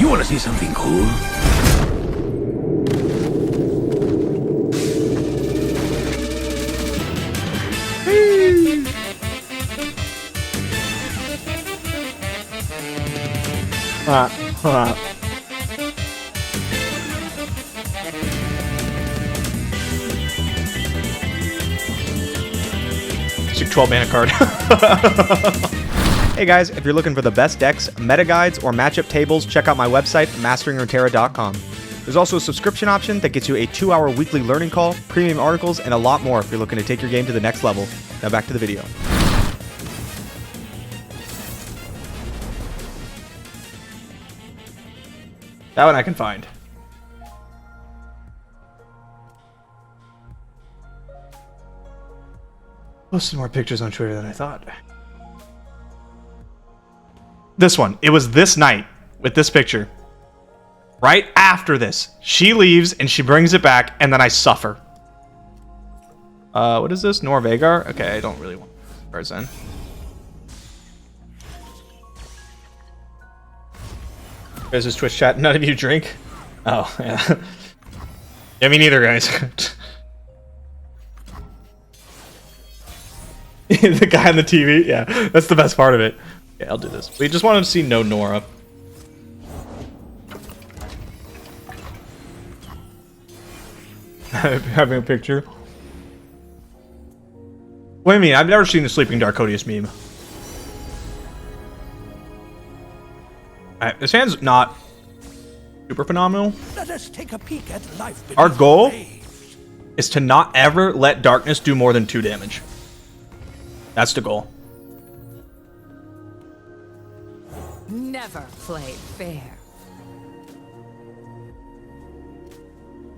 You want to see something cool? It's a 12 mana card. Hey guys, if you're looking for the best decks, meta guides, or matchup tables, check out my website, MasteringRuneterra.com. There's also a subscription option that gets you a 2-hour weekly learning call, premium articles, and a lot more if you're looking to take your game to the next level. Now back to the video. That one I can find. Posted more pictures on Twitter than I thought. This one. It was this night with this picture. Right after this. She leaves and she brings it back and then I suffer. What is this? Norvegar? Okay, I don't really want cards then. There's this Twitch chat. None of you drink? Oh, yeah. Yeah, me neither, guys. The guy on the TV? Yeah, that's the best part of it. Yeah, I'll do this. We just wanted to see no Nora. Having a picture. What do you mean? I've never seen the Sleeping Darkodius meme. Alright, this hand's not super phenomenal. Let us take a peek at life. Our goal is to not ever let darkness do more than 2 damage. That's the goal. Never play fair.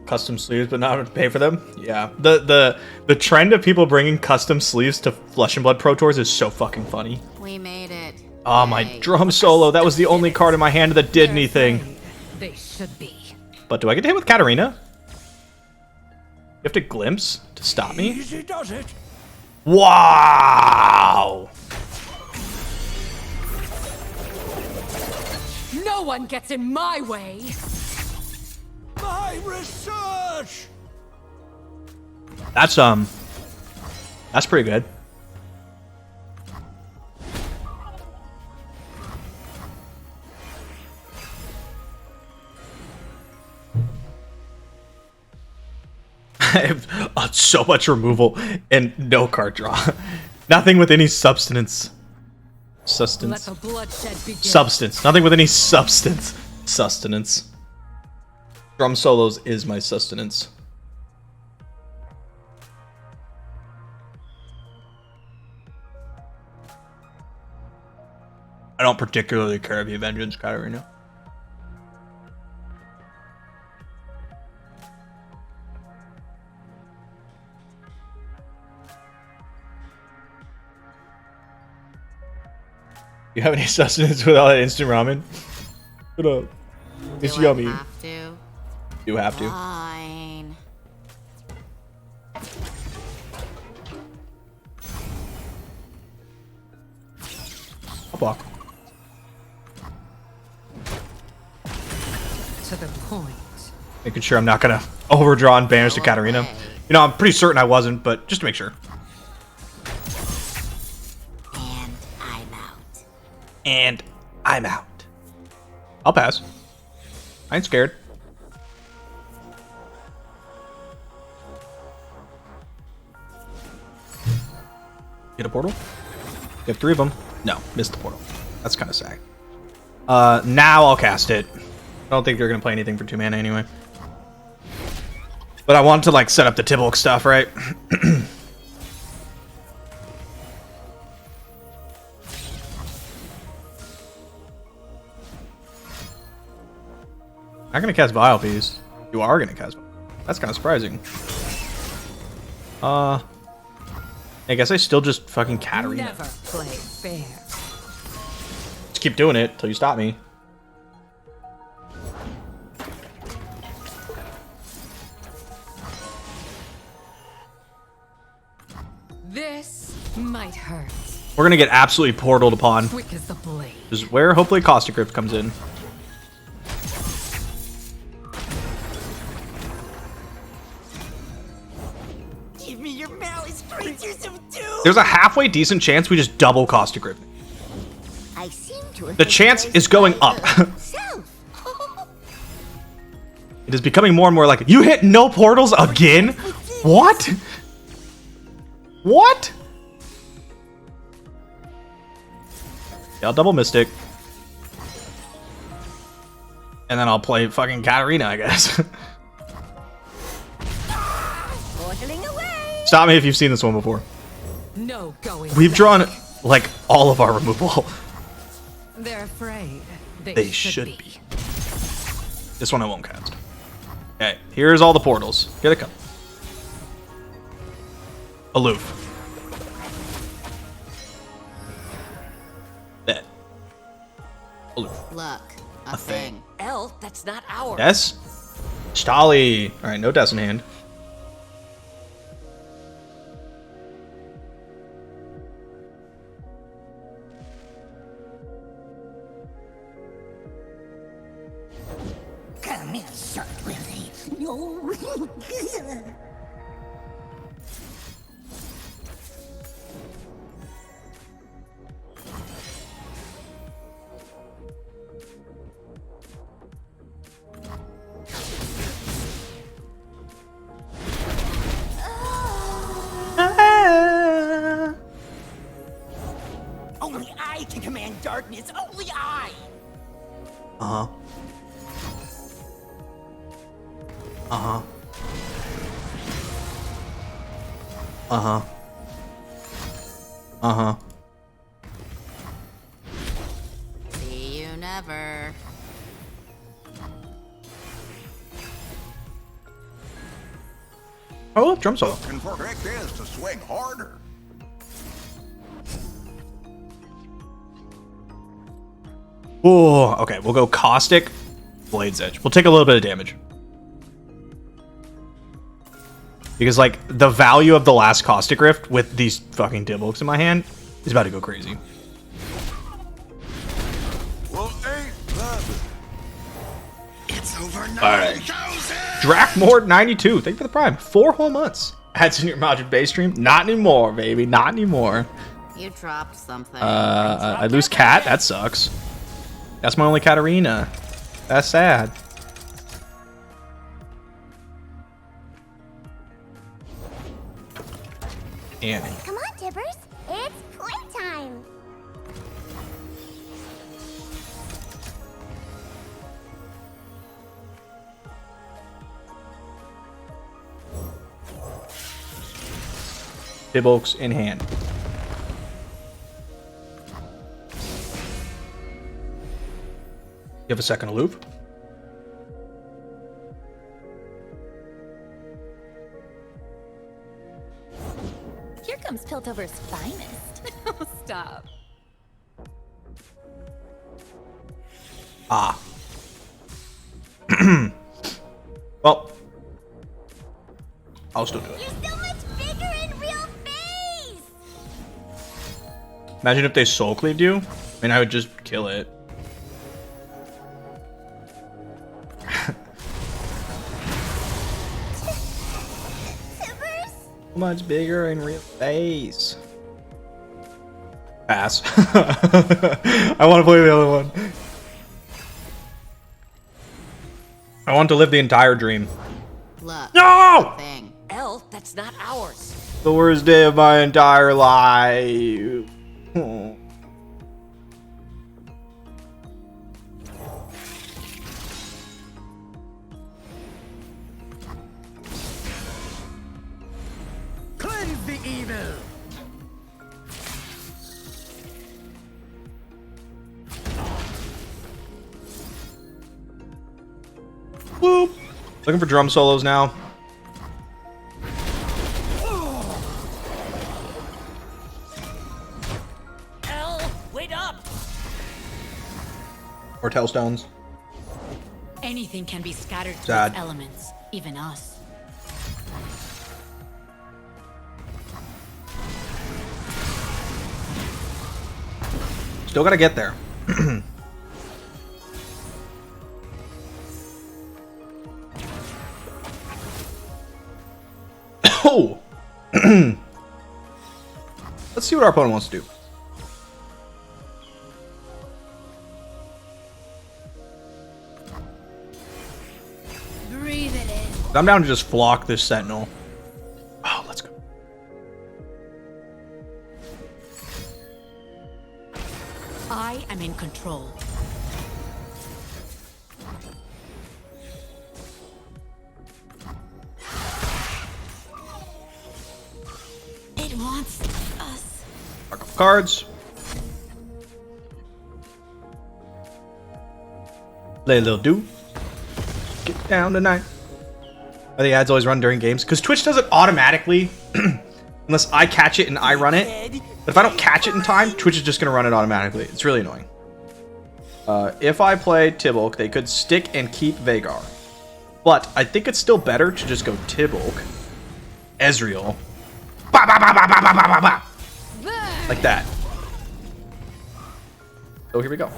Custom sleeves, but not to pay for them. Yeah, the trend of people bringing custom sleeves to Flesh and Blood Pro Tours is so fucking funny. We made it. Oh, my drum solo. That was the only card in my hand that did anything. They should be. But do I get to hit with Katarina? You have to glimpse to stop me? Easy does it. Wow! No one gets in my way. My research. That's pretty good. I have so much removal and no card draw. Nothing with any substance. Sustenance. Let the bloodshed begin. Substance. Nothing with any substance. Sustenance. Drum solos is my sustenance. I don't particularly care if you vengeance, Katarina. You have any sustenance with all that instant ramen? Shut up. It's yummy. Have to. You have to. Fine. I'll block. To the point. Making sure I'm not gonna overdraw and banish to Katarina. You know, I'm pretty certain I wasn't, but just to make sure. And I'm out. I'll pass. I ain't scared. Get a portal? You have 3 of them. No, missed the portal. That's kind of sad. Now I'll cast it. I don't think they're gonna play anything for 2 mana anyway. But I want to like set up the Tybaulk stuff, right? Not gonna cast Vile Piece. You are gonna cast. That's kind of surprising. I guess I still just fucking Katarina. Never play fair. Just keep doing it till you stop me. This might hurt. We're gonna get absolutely portaled upon. Quick as the blade. This is where hopefully Caustic Grip comes in. There's a halfway decent chance we just double Caustic Grip. I seem to have The chance is going up. It is becoming more and more like, you hit no portals again? What? What? Yeah, I'll double Mystic. And then I'll play fucking Katarina, I guess. Stop me if you've seen this one before. No going. We've drawn, like, all of our removal. They're afraid. They should be. This one I won't cast. Okay, here's all the portals. Here they come. Aloof. Bet. Aloof. Look, a thing. Elf, that's not ours. Des? Stali. Alright, no Des in hand. Come here, short Willie. No. Only I can command darkness. Only I. Uh-huh. Uh-huh. Uh-huh. Uh-huh. See you never. Oh, drum solo. And for trick is to swing harder. Oh, okay, we'll go Caustic, Blade's Edge. We'll take a little bit of damage. Because, like, the value of the last Caustic Rift with these fucking Tybaulks in my hand is about to go crazy. Well, ain't that It's over Alright. 9,000. Drakmord 92, thank you for the prime. 4 whole months. Ads in your MajiinBae stream? Not anymore, baby, not anymore. You dropped something. I lose Cat, that sucks. That's my only Katarina. That's sad. Annie. Come on, Tibbers. It's playtime. Tybaulks in hand. You have a second aloof? Here comes Piltover's finest. Stop. Ah. Well, I'll still do it. You're so much bigger in real face. Imagine if they soul cleaved you. I mean, I would just kill it. Tibbers. Much bigger in real face. Pass. I want to play the other one. I want to live the entire dream. Look, No! thing. Elf, that's not ours. The worst day of my entire life. Oh. Cleanse the evil. Whoop. Looking for drum solos now. Elf, wait up. Or Tailstones. Anything can be scattered to Sad. its elements, even us. Still gotta get there. Oh! Let's see what our opponent wants to do. Breathe it in. I'm down to just flock this Sentinel. Oh, let's go. I am in control. It wants us. Mark up cards. Lay a little do. Get down tonight. Are the ads always run during games? Because Twitch does it automatically. Unless I catch it and I run it. But if I don't catch it in time, Twitch is just going to run it automatically. It's really annoying. If I play Tybaulk, they could stick and keep Vhagar. But I think it's still better to just go Tybaulk, Ezreal, bah, bah, bah, bah, bah, bah, bah, bah, bah. Like that. So here we go.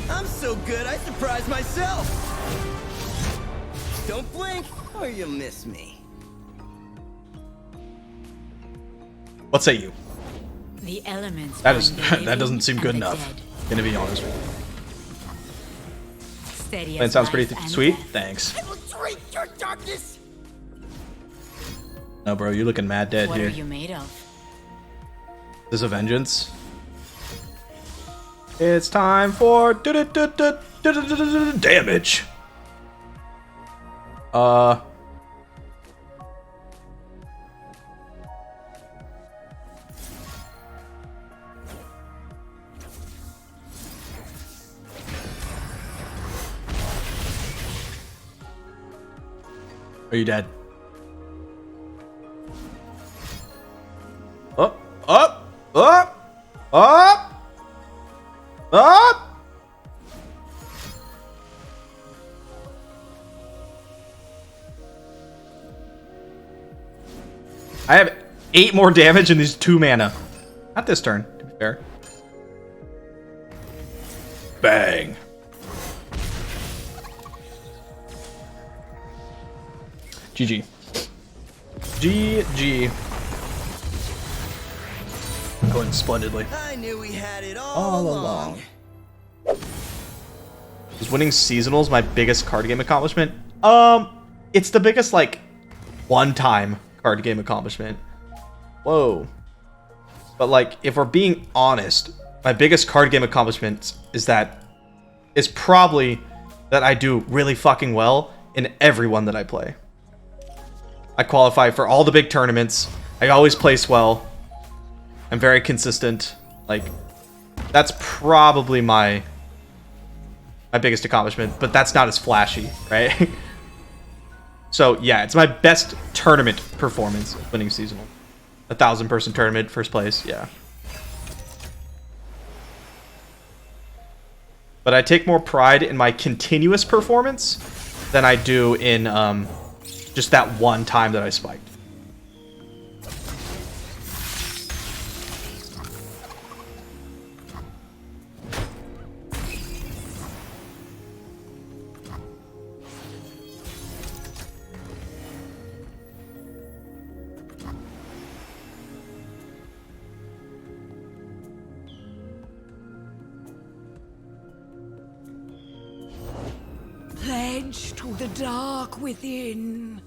I'm so good, I surprised myself. Don't blink, or you'll miss me. What say you? The elements. That is bind the that doesn't living seem and good the enough. dead. Gonna be honest with you. Steady That as sounds pretty life and sweet. death. Thanks. I will drink your darkness. No, bro, you're looking mad dead What here. are you made of? This is a vengeance. It's time for damage. Are you dead? Up, up, up, up, up. I have 8 more damage and these 2 mana. Not this turn, to be fair. Bang. GG. GG. Going splendidly. I knew we had it all along. Is winning seasonals my biggest card game accomplishment? It's the biggest, like, one-time card game accomplishment. Whoa. But, like, if we're being honest, my biggest card game accomplishment is probably that I do really fucking well in every one that I play. I qualify for all the big tournaments. I always place well. I'm very consistent. Like, that's probably my biggest accomplishment, but that's not as flashy, right? So yeah, it's my best tournament performance, winning seasonal. 1,000-person tournament, first place, yeah. But I take more pride in my continuous performance than I do in just that one time that I spiked. Pledge to the dark within.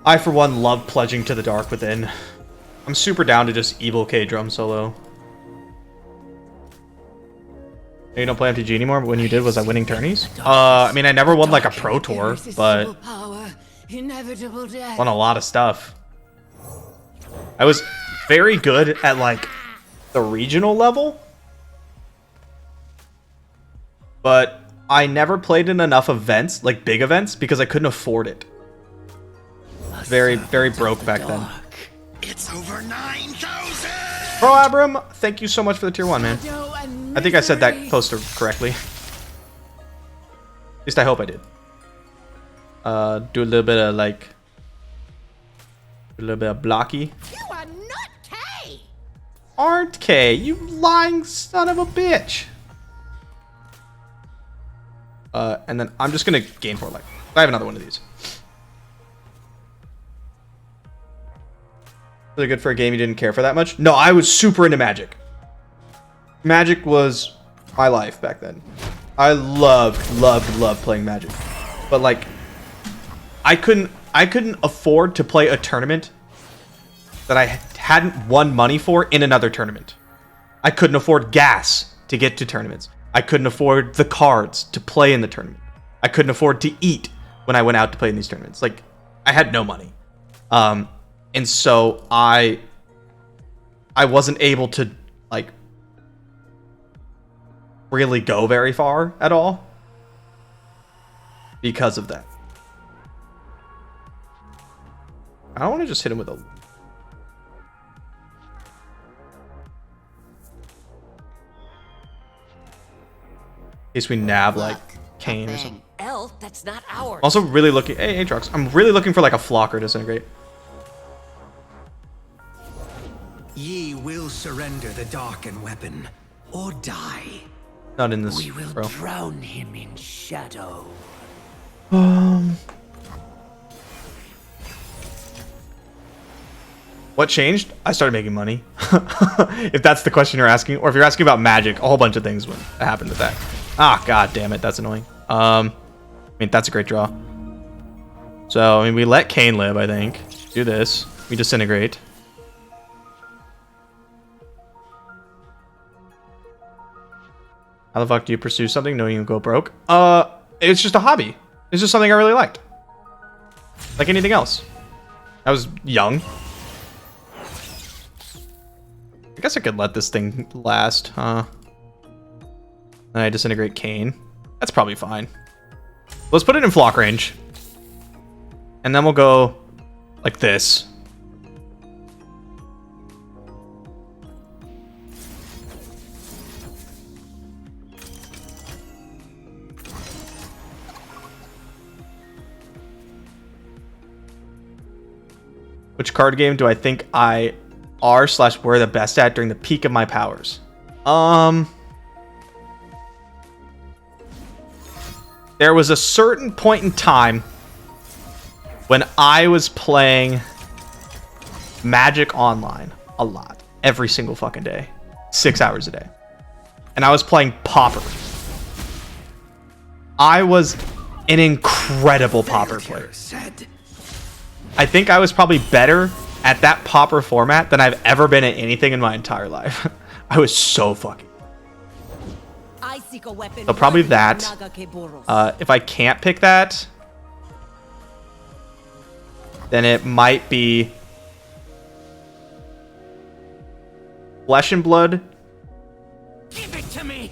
I, for one, love pledging to the dark within. I'm super down to just evil K drum solo. You don't play MTG anymore, but when you did, was I winning tourneys? I mean, I never won, like, a pro tour, but won a lot of stuff. I was very good at, like, the regional level, but I never played in enough events, like big events, because I couldn't afford it. Very, very broke back then. It's over 9,000! Bro Abram, thank you so much for the tier 1, man. I think I said that poster correctly. At least I hope I did. Do a little bit of, like, a little bit of blocky. You are not K! Aren't K, you lying son of a bitch. And then I'm just gonna gain 4 life. I have another one of these. Really good for a game you didn't care for that much? No, I was super into Magic. Magic was my life back then. I loved playing Magic. But like, I couldn't afford to play a tournament that I hadn't won money for in another tournament. I couldn't afford gas to get to tournaments. I couldn't afford the cards to play in the tournament. I couldn't afford to eat when I went out to play in these tournaments. Like, I had no money. And so I wasn't able to, like, really go very far at all because of that. I don't want to just hit him with a... In case we nab, like, Kane or something. Elf, that's not ours. Also really looking... Hey, Aatrox. I'm really looking for, like, a Flocker Disintegrate. Ye will surrender the darkened weapon, or die. Not in this, We will bro. drown him in shadow. What changed? I started making money. If that's the question you're asking. Or if you're asking about Magic, a whole bunch of things happened with that. Ah, god damn it. That's annoying. I mean, that's a great draw. So, I mean, we let Kane live, I think. Do this. We disintegrate. How the fuck do you pursue something knowing you go broke? It's just a hobby. It's just something I really liked. Like anything else. I was young. I guess I could let this thing last, huh? Then I disintegrate Kane. That's probably fine. Let's put it in flock range. And then we'll go like this. Which card game do I think I are/were the best at during the peak of my powers? There was a certain point in time when I was playing Magic Online a lot. Every single fucking day. 6 hours a day. And I was playing Pauper. I was an incredible Pauper player. I think I was probably better at that Pauper format than I've ever been at anything in my entire life. I was so fucking... So probably that. If I can't pick that, then it might be Flesh and Blood. Give it to me.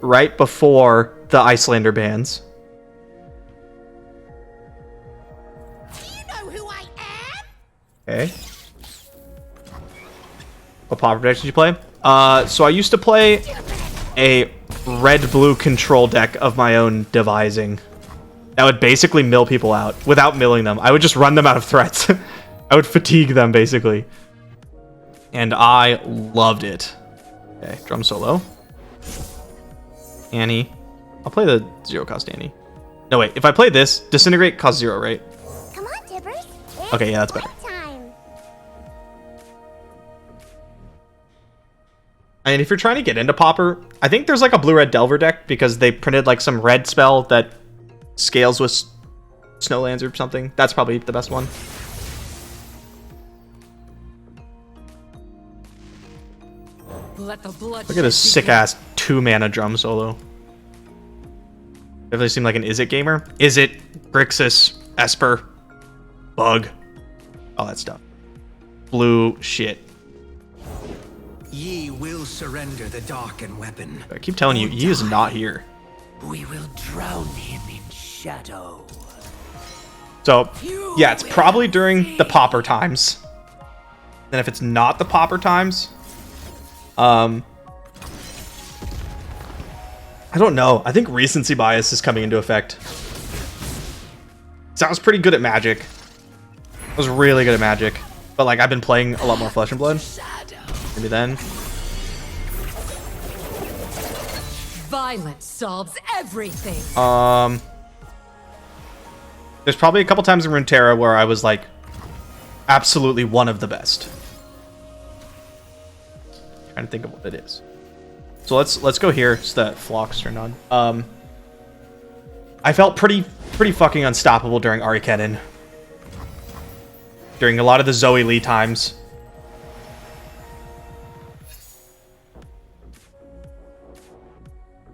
Right before the Icelander bans. Okay. What Pauper decks did you play? So I used to play a red-blue control deck of my own devising. That would basically mill people out without milling them. I would just run them out of threats. I would fatigue them, basically. And I loved it. Okay, drum solo. Annie. I'll play the 0-cost Annie. No, wait. If I play this, Disintegrate costs 0, right? Come on, Tibbers. Okay, yeah, that's better. Time. I mean, if you're trying to get into Pauper, I think there's like a blue-red Delver deck because they printed like some red spell that scales with Snowlands or something. That's probably the best one. Let the blood Look at this sick-ass 2-mana drum solo. Definitely seem like an Is It gamer. Is It, Grixis, Esper, Bug, all that stuff. Blue shit. Ye will surrender the darkened weapon. I keep telling you, he is not here. We will drown him in shadow. So, yeah, it's probably during the Pauper times. And if it's not the Pauper times, I don't know. I think recency bias is coming into effect. Sounds pretty good at Magic. I was really good at Magic. But, like, I've been playing a lot more Flesh and Blood. Maybe then. Violence solves everything. There's probably a couple times in Runeterra where I was, like, absolutely one of the best. Trying to think of what it is. So let's go here so that Flock's turned on. I felt pretty fucking unstoppable during Armageddon. During a lot of the Zoe Lee times.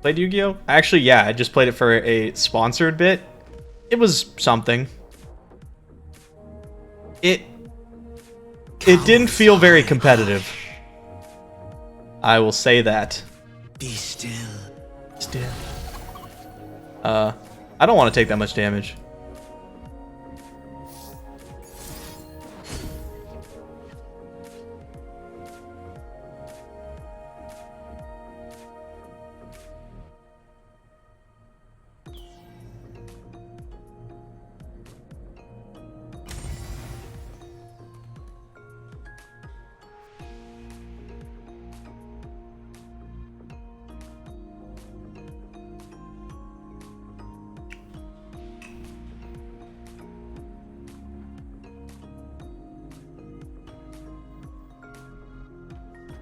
Played Yu-Gi-Oh? Actually, yeah, I just played it for a sponsored bit. It was something. It didn't feel very competitive. I will say that. Be still. Still. I don't want to take that much damage.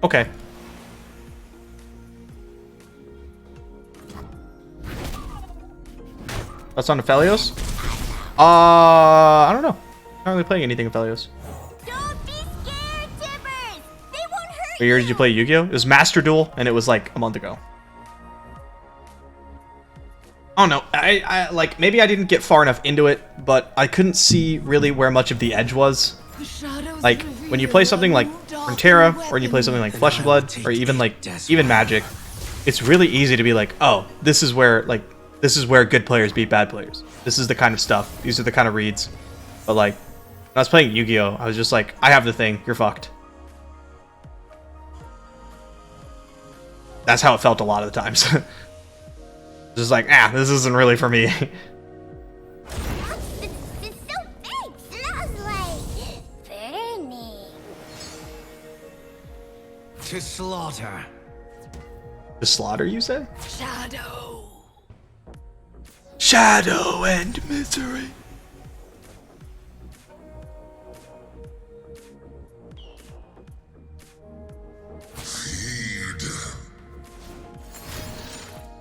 Okay. That's on Aphelios? I don't know. Not really playing anything Aphelios. Don't be scared, Tibbers! They won't hurt What year did you play Yu-Gi-Oh? It was Master Duel, and it was like a month ago. Oh no, I like maybe I didn't get far enough into it, but I couldn't see really where much of the edge was. Like when you play something like Runeterra, or when you play something like Flesh and Blood, or even Magic, it's really easy to be like, oh, this is where good players beat bad players. This is the kind of stuff. These are the kind of reads. But like when I was playing Yu-Gi-Oh, I was just like, I have the thing, you're fucked. That's how it felt a lot of the times. Just like, this isn't really for me. It's so big! Smells like burning. To slaughter. The slaughter, you say? Shadow. Shadow and misery.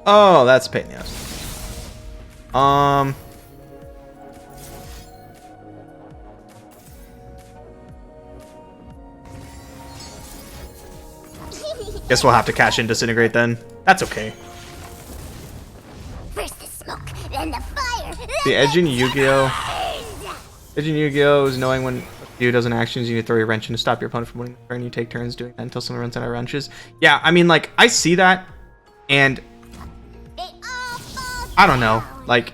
Oh, that's a pain in the ass. Guess we'll have to cash in Disintegrate then. That's okay. First the smoke, then the fire. The edge in Yu-Gi-Oh! Edge in Yu-Gi-Oh! Is knowing when you does an action, you need to throw your wrench in to stop your opponent from winning the turn. You take turns doing that until someone runs out of wrenches. Yeah, I mean, like, I see that, and I don't know, like,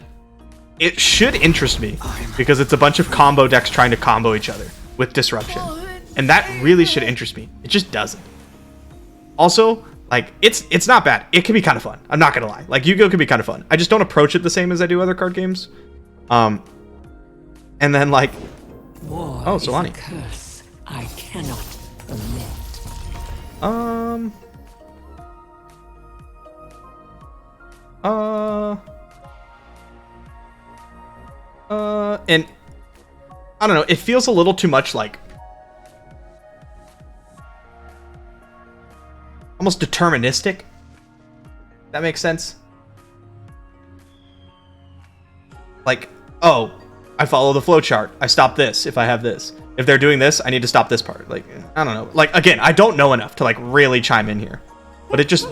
it should interest me because it's a bunch of combo decks trying to combo each other with disruption, and that really should interest me. It just doesn't. Also, like, it's not bad. It can be kind of fun. I'm not gonna lie. Like, Yu-Gi-Oh can be kind of fun. I just don't approach it the same as I do other card games. And then like, War oh, is a Solani. curse I cannot omit. And I don't know, it feels a little too much like almost deterministic. That makes sense. Like, oh, I follow the flowchart. I stop this if I have this. If they're doing this, I need to stop this part. Like, I don't know. Like, again, I don't know enough to like really chime in here. But it just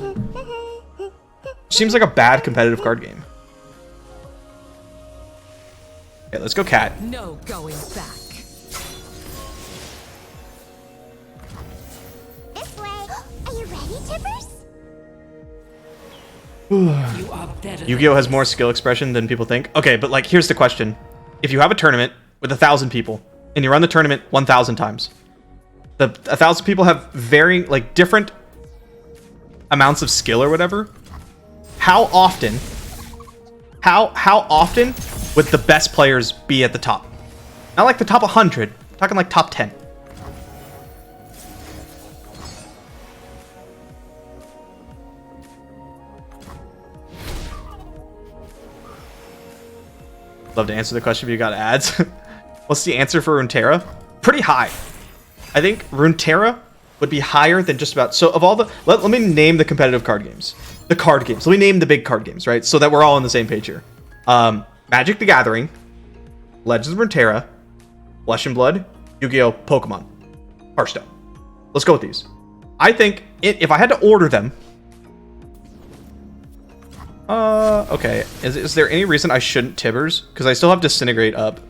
seems like a bad competitive card game. Okay, let's go cat. No going back. This way. Are you ready, Tibbers? You are better. Yu-Gi-Oh has more skill expression than people think. Okay, but like, here's the question. If you have a tournament with 1,000 people and you run the tournament 1,000 times, the 1,000 people have varying, like, different amounts of skill or whatever. How often would the best players be at the top? Not like the top 100. I'm talking like top 10. Love to answer the question if you got ads. What's the answer for Runeterra? pretty high. I think Runeterra would be higher than just about... So of all the... Let me name the competitive card games. The card games. Let me name the big card games, right? So that we're all on the same page here. Magic the Gathering, Legends of Runeterra, Flesh and Blood, Yu-Gi-Oh! Pokemon, Hearthstone. Let's go with these. I think if I had to order them... okay. Is there any reason I shouldn't Tibbers? Because I still have Disintegrate up.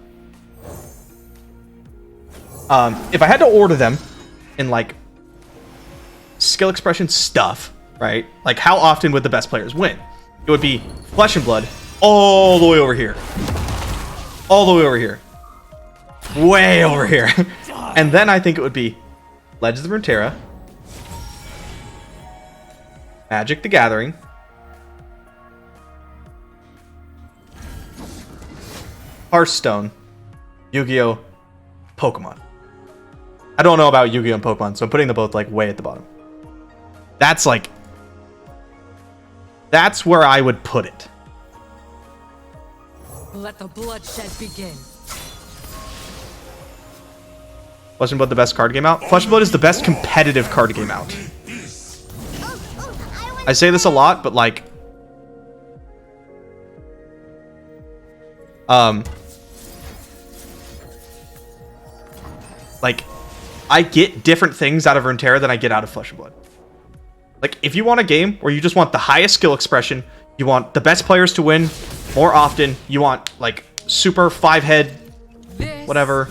If I had to order them in, like, skill expression stuff, right? Like, how often would the best players win? It would be Flesh and Blood all the way over here. All the way over here. Way over here. And then I think it would be Legends of Runeterra, Magic the Gathering, Hearthstone, Yu-Gi-Oh! Pokemon. I don't know about Yu-Gi-Oh! And Pokemon, so I'm putting them both like way at the bottom. That's like... That's where I would put it. Let the bloodshed begin. Flesh and Blood the best card game out? Flesh and Blood is the best competitive card game out. I say this a lot, but like... Like, I get different things out of Runeterra than I get out of Flesh and Blood. Like, if you want a game where you just want the highest skill expression, you want the best players to win more often, you want, like, super 5-head, whatever,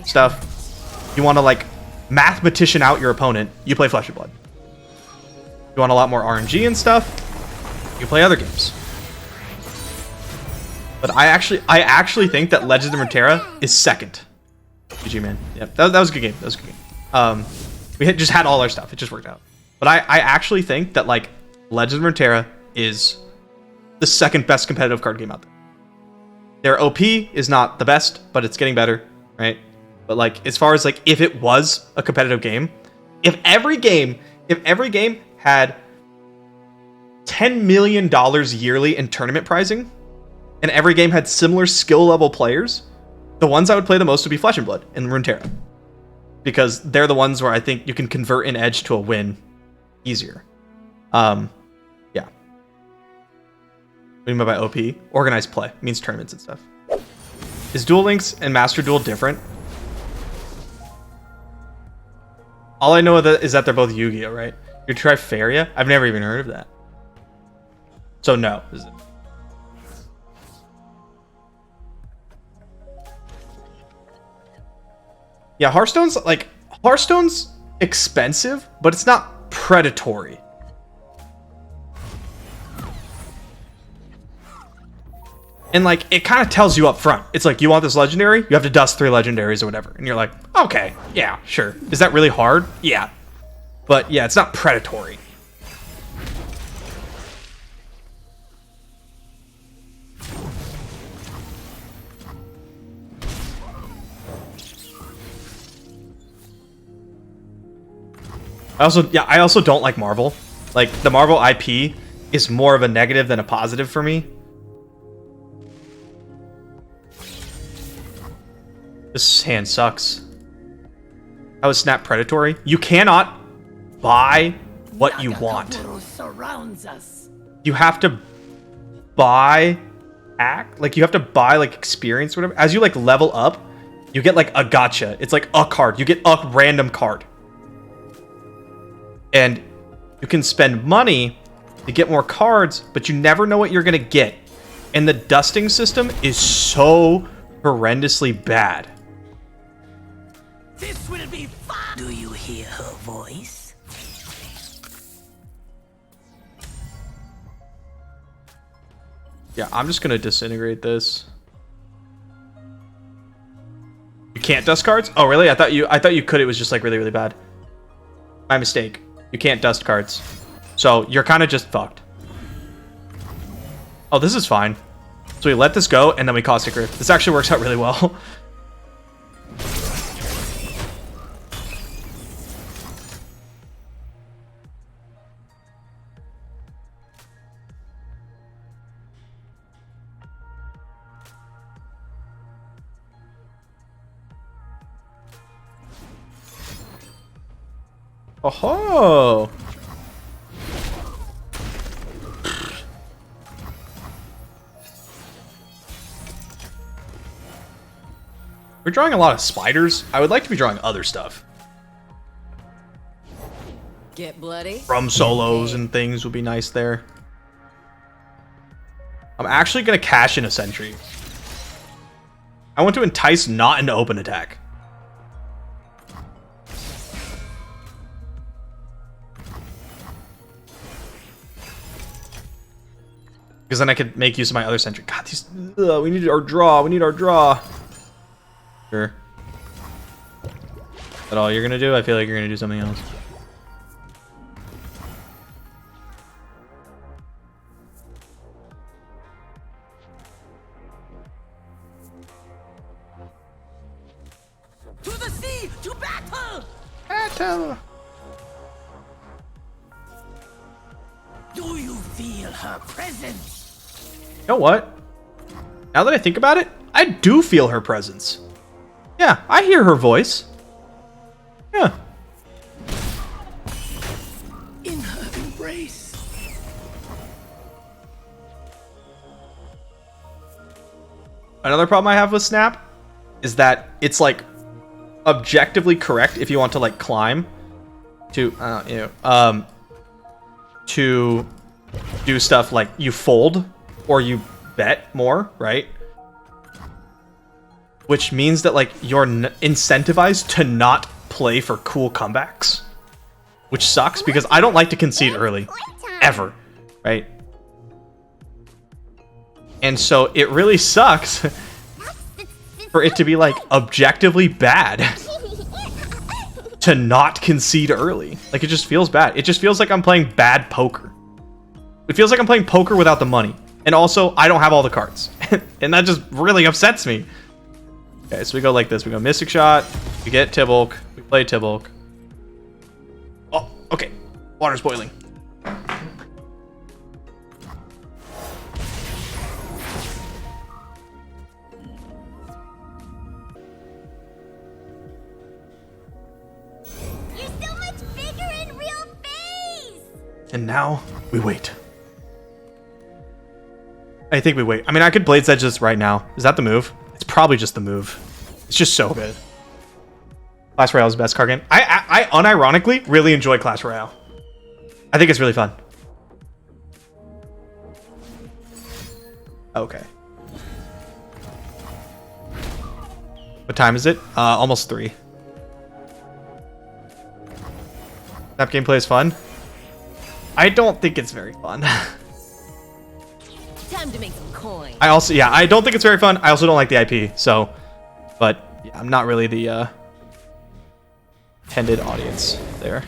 stuff. You want to, like, mathematician out your opponent, you play Flesh and Blood. You want a lot more RNG and stuff, you play other games. But I actually think that Legends of Runeterra is second. GG, man. Yep, that was a good game. That was a good game. We just had all our stuff. It just worked out. But I actually think that, like, Legends of Runeterra is the second best competitive card game out there. Their OP is not the best, but it's getting better, right? But, like, as far as, like, if it was a competitive game, if every game had $10 million yearly in tournament pricing, and every game had similar skill level players, the ones I would play the most would be Flesh and Blood and Runeterra. Because they're the ones where I think you can convert an edge to a win easier. Yeah. What do you mean by OP? Organized play. It means tournaments and stuff. Is Duel Links and Master Duel different? All I know is that they're both Yu-Gi-Oh, right? Your Trifaria? I've never even heard of that. So no. Is it? Yeah, Hearthstone's expensive, but it's not predatory. And, like, it kind of tells you up front. It's like, you want this legendary? You have to dust 3 legendaries or whatever. And you're like, okay, yeah, sure. Is that really hard? Yeah. But, yeah, it's not predatory. I also don't like Marvel. Like, the Marvel IP is more of a negative than a positive for me. This hand sucks. How is Snap predatory? You cannot buy what you want. You have to buy like, you have to buy, like, experience or whatever. As you, like, level up, you get, like, a gacha. It's like a card. You get a random card. And you can spend money to get more cards, but you never know what you're going to get. And the dusting system is so horrendously bad. This will be fun. Do you hear her voice? Yeah, I'm just going to disintegrate this. You can't dust cards? Oh, really? I thought you could. It was just, like, really, really bad. My mistake. You can't dust cards. So you're kind of just fucked. Oh, this is fine. So we let this go, and then we Caustic Rift. This actually works out really well. Oh. We're drawing a lot of spiders. I would like to be drawing other stuff. Get bloody. Drum solos and things would be nice there. I'm actually going to cash in a sentry. I want to entice not into open attack. Because then I could make use of my other sentry. God, these... we need our draw. We need our draw. Sure. Is that all you're going to do? I feel like you're going to do something else. To the sea, to battle! Battle! Do you feel her presence? You know what? Now that I think about it, I do feel her presence. Yeah, I hear her voice. Yeah. In her embrace. Another problem I have with Snap is that it's like objectively correct if you want to like climb to to do stuff like you fold or you bet more, right? Which means that like you're incentivized to not play for cool comebacks, which sucks because I don't like to concede early ever, right? And so it really sucks for it to be like objectively bad to not concede early. Like it just feels bad. It just feels like I'm playing bad poker. It feels like I'm playing poker without the money. And also I don't have all the cards. And that just really upsets me. Okay, so we go like this. We go Mystic Shot. We get Tybaulk. We play Tybaulk. Oh, okay. Water's boiling. You're so much bigger in real face! And now we wait. I think we wait. I mean, I could Blade's Edge this right now. Is that the move? It's probably just the move. It's just so good. Clash Royale is the best card game. I unironically really enjoy Clash Royale. I think it's really fun. Okay. What time is it? Almost 3. That gameplay is fun. I don't think it's very fun. Time to make some coin. I also, yeah, I don't think it's very fun. I also don't like the IP, so, but yeah, I'm not really the intended audience there.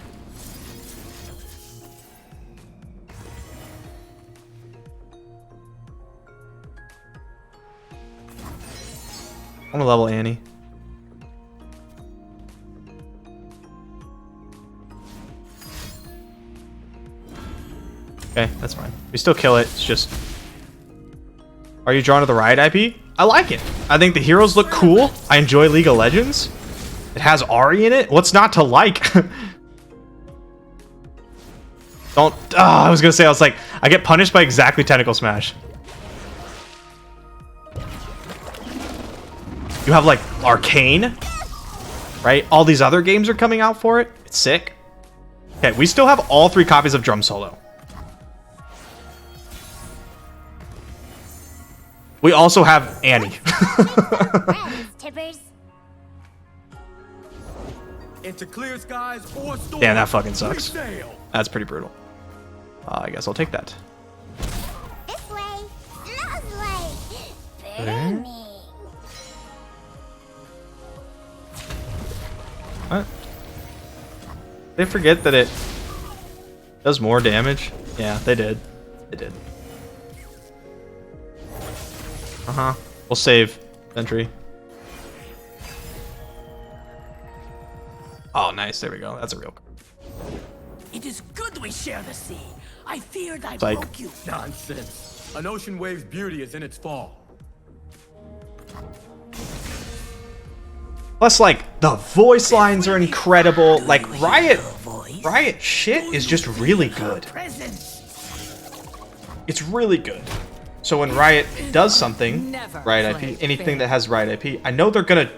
I want to level Annie. Okay, that's fine. We still kill it. It's just... Are you drawn to the Riot IP? I like it. I think the heroes look cool. I enjoy League of Legends. It has Ahri in it. What's not to like? Don't... I was gonna say, I was like, I get punished by exactly Tentacle Smash. You have like Arcane, right? All these other games are coming out for it. It's sick. Okay, we still have all 3 copies of Drum Solo. We also have Annie. Tippers. Into clear skies or storm. Damn, that fucking sucks. We sail. That's pretty brutal. I guess I'll take that. This way. Those way. Okay. Burning. What? They forget that it does more damage? Yeah, they did. They did. Uh-huh. We'll save Sentry. Oh, nice. There we go. That's a real card. It is good we share the sea. I feared I Like- broke you. Nonsense. An ocean wave's beauty is in its fall. Plus, like, the voice lines are incredible. Like, Riot Riot shit is just really good. It's really good. So when Riot does something, Never Riot play IP, anything fair. that has Riot IP, I know they're gonna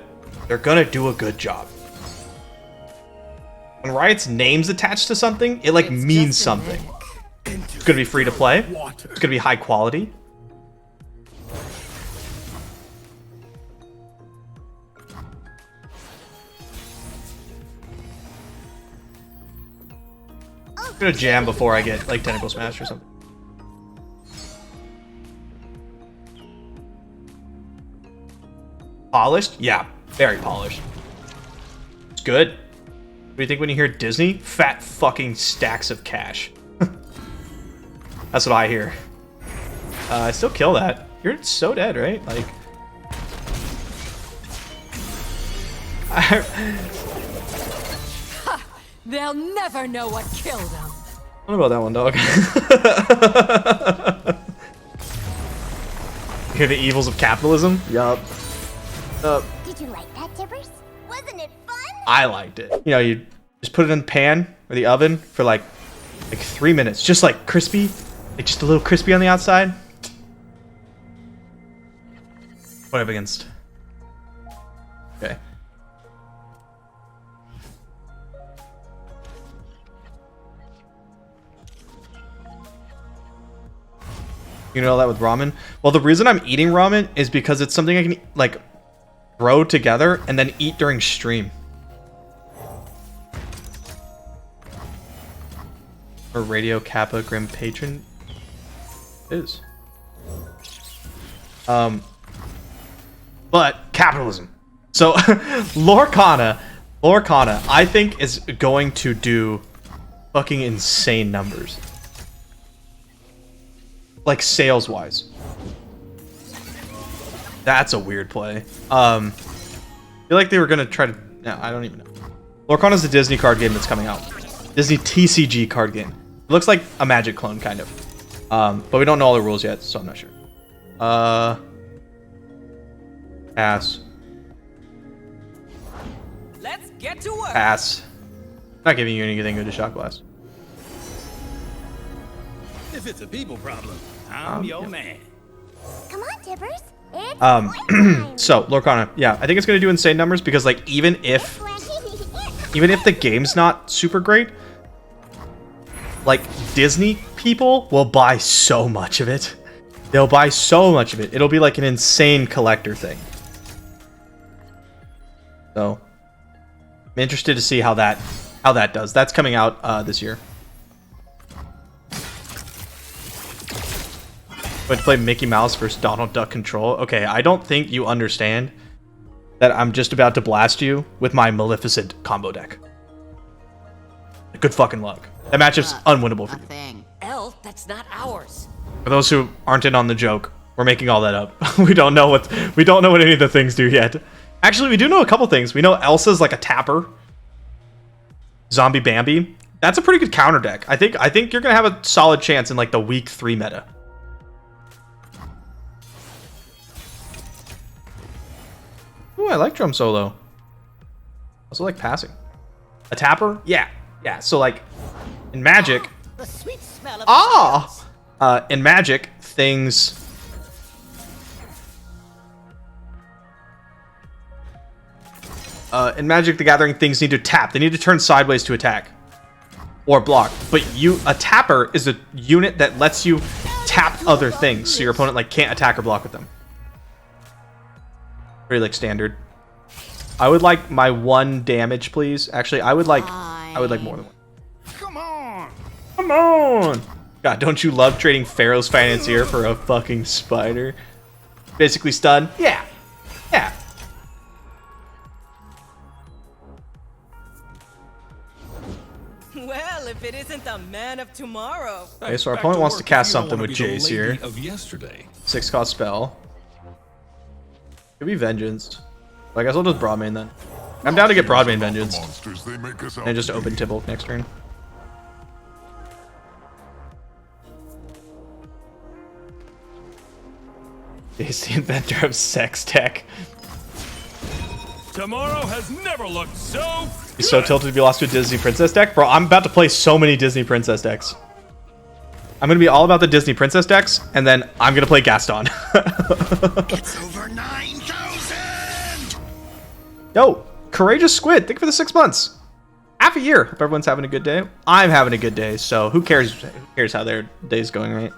do a good job. When Riot's name's attached to something, it like It's means just a something. mimic. It's gonna be free to play. It's gonna be high quality. I'm gonna jam before I get like Tentacle Smash or something. Polished? Yeah, very polished. It's good. What do you think when you hear Disney? Fat fucking stacks of cash. That's what I hear. I still kill that. You're so dead, right? Like... They'll never know what killed them. What about that one, dog? You hear the evils of capitalism? Yup. Did you like that, Tibbers? Wasn't it fun? I liked it. You know, you just put it in the pan or the oven for like 3 minutes. Just like crispy. Like just a little crispy on the outside. What up against? Okay. You know that with ramen? Well, the reason I'm eating ramen is because it's something I can like throw together and then eat during stream. Or Radio Kappa Grim Patron is. But capitalism. So Lorcana, I think is going to do fucking insane numbers. Like sales wise. That's a weird play. I feel like they were gonna try to. No, I don't even know. Lorcana's a Disney card game that's coming out. Disney TCG card game. It looks like a Magic clone, kind of. But we don't know all the rules yet, so I'm not sure. Pass. Let's get to work. Pass. Not giving you anything good to Shock Blast. If it's a people problem, I'm your yeah. man. Come on, Tibbers. It's time. So Lorcana, yeah, I think it's gonna do insane numbers because like even if the game's not super great, like Disney people will buy so much of it. They'll buy so much of it. It'll be like an insane collector thing. So I'm interested to see how that does. That's coming out this year. Going to play Mickey Mouse versus Donald Duck Control. Okay, I don't think you understand that I'm just about to blast you with my Maleficent combo deck. Good fucking luck. That matchup's unwinnable for you. Thing. Elle, that's not ours. For those who aren't in on the joke, we're making all that up. we don't know what any of the things do yet. Actually, we do know a couple things. We know Elsa's like a tapper. Zombie Bambi. That's a pretty good counter deck. I think you're gonna have a solid chance in like the week 3 meta. Ooh, I like drum solo. Also like passing. A tapper? Yeah. Yeah. So like in Magic. The sweet smell of In Magic, things. In Magic the Gathering, things need to tap. They need to turn sideways to attack. Or block. But a tapper is a unit that lets you tap other things, so your opponent like can't attack or block with them. Pretty like standard. I would like my 1 damage, please. Actually, I would like more than 1. Come on. Come on! God, don't you love trading Pharaoh's Financier for a fucking spider? Basically stun? Yeah. Yeah. Well, if it isn't the man of tomorrow. Okay, so our opponent wants to cast something with Jace here. Of yesterday. 6 cost spell. Could be Vengeance. Well, I guess I'll just Broadmain then. I'm down to get Broadmain Vengeance. And just open Tybaulk next turn. He's the inventor of sex tech. Tomorrow has never looked so He's so tilted to be lost to a Disney princess deck. Bro, I'm about to play so many Disney princess decks. I'm going to be all about the Disney princess decks, and then I'm going to play Gaston. It's over 9,000! Yo, Courageous Squid, thank you for the 6 months. Half a year. Hope everyone's having a good day. I'm having a good day, so who cares how their day's going, right?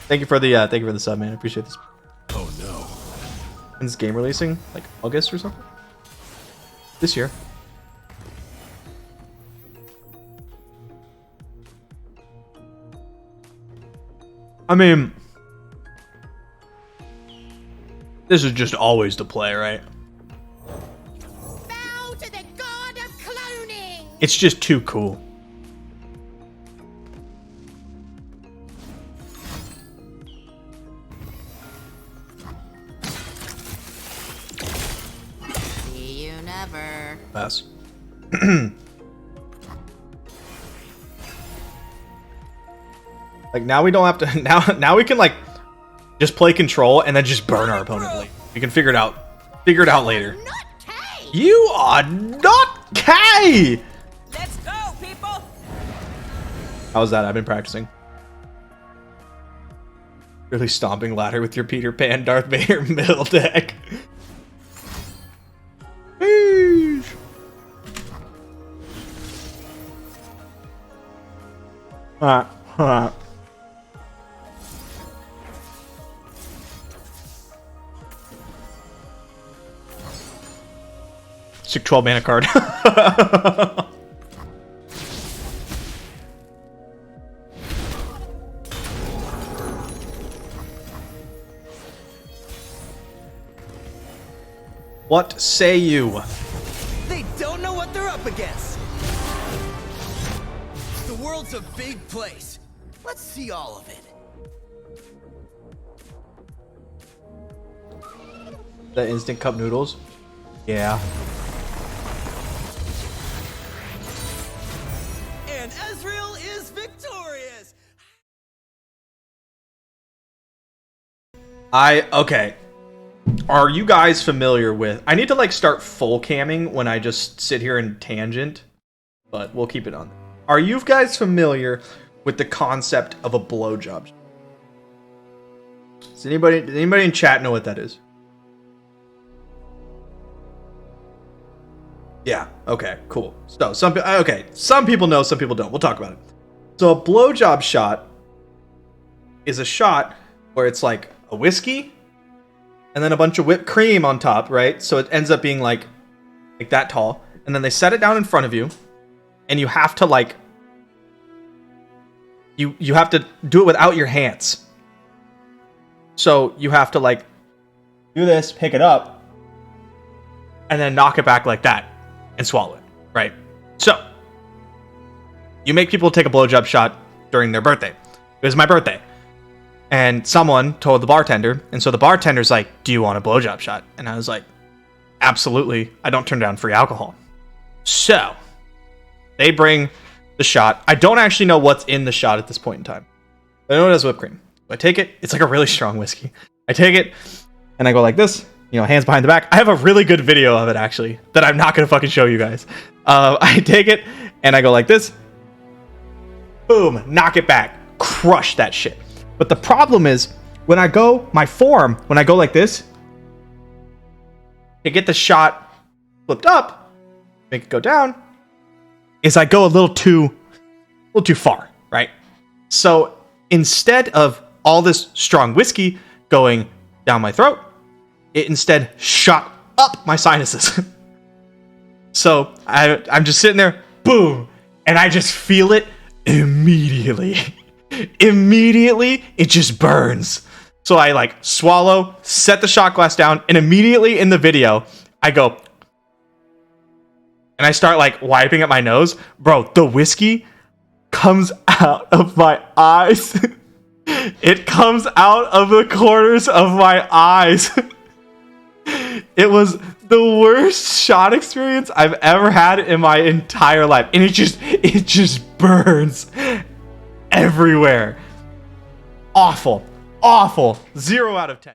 Thank you for the sub, man. I appreciate this. Oh no. When's this game releasing? Like August or something? This year. I mean, this is just always the play, right? Bow to the god of cloning. It's just too cool. See you never. Pass. Like now we don't have to now we can like just play control and then just burn our opponent. Like we can figure it out later. Not K. You are not K. Let's go, people! How's that? I've been practicing. Really stomping ladder with your Peter Pan Darth Vader middle deck. Eesh. Sick 12 mana card. What say you? They don't know what they're up against. The world's a big place. Let's see all of it. The instant cup noodles? Yeah. And Ezreal is victorious. Okay. Are you guys familiar with... I need to like start full camming when I just sit here and tangent, but we'll keep it on. Are you guys familiar with the concept of a blowjob? Does anybody in chat know what that is? Yeah. Okay. Cool. So some people know, some people don't. We'll talk about it. So a blowjob shot is a shot where it's like a whiskey and then a bunch of whipped cream on top, right? So it ends up being like that tall, and then they set it down in front of you, and you have to like you have to do it without your hands. So you have to like do this, pick it up, and then knock it back like that and swallow it, right? So you make people take a blowjob shot during their birthday. It was my birthday. And someone told the bartender, and so the bartender's like, "Do you want a blowjob shot?" And I was like, "Absolutely. I don't turn down free alcohol." So they bring the shot. I don't actually know what's in the shot at this point in time. I know it has whipped cream. I take it. It's like a really strong whiskey. I take it, and I go like this, hands behind the back. I have a really good video of it, actually, that I'm not going to fucking show you guys. I take it, and I go like this. Boom. Knock it back. Crush that shit. But the problem is, when I go like this, to get the shot flipped up, make it go down, is I go a little too far, right? So instead of all this strong whiskey going down my throat, it instead shot up my sinuses. So I'm just sitting there, boom, and I just feel it immediately. Immediately, it just burns. So I like swallow, set the shot glass down, and immediately in the video, I go, and I start like wiping at my nose. Bro, the whiskey comes out of my eyes. It comes out of the corners of my eyes. It was the worst shot experience I've ever had in my entire life. And it just burns everywhere. Awful. 0 out of 10.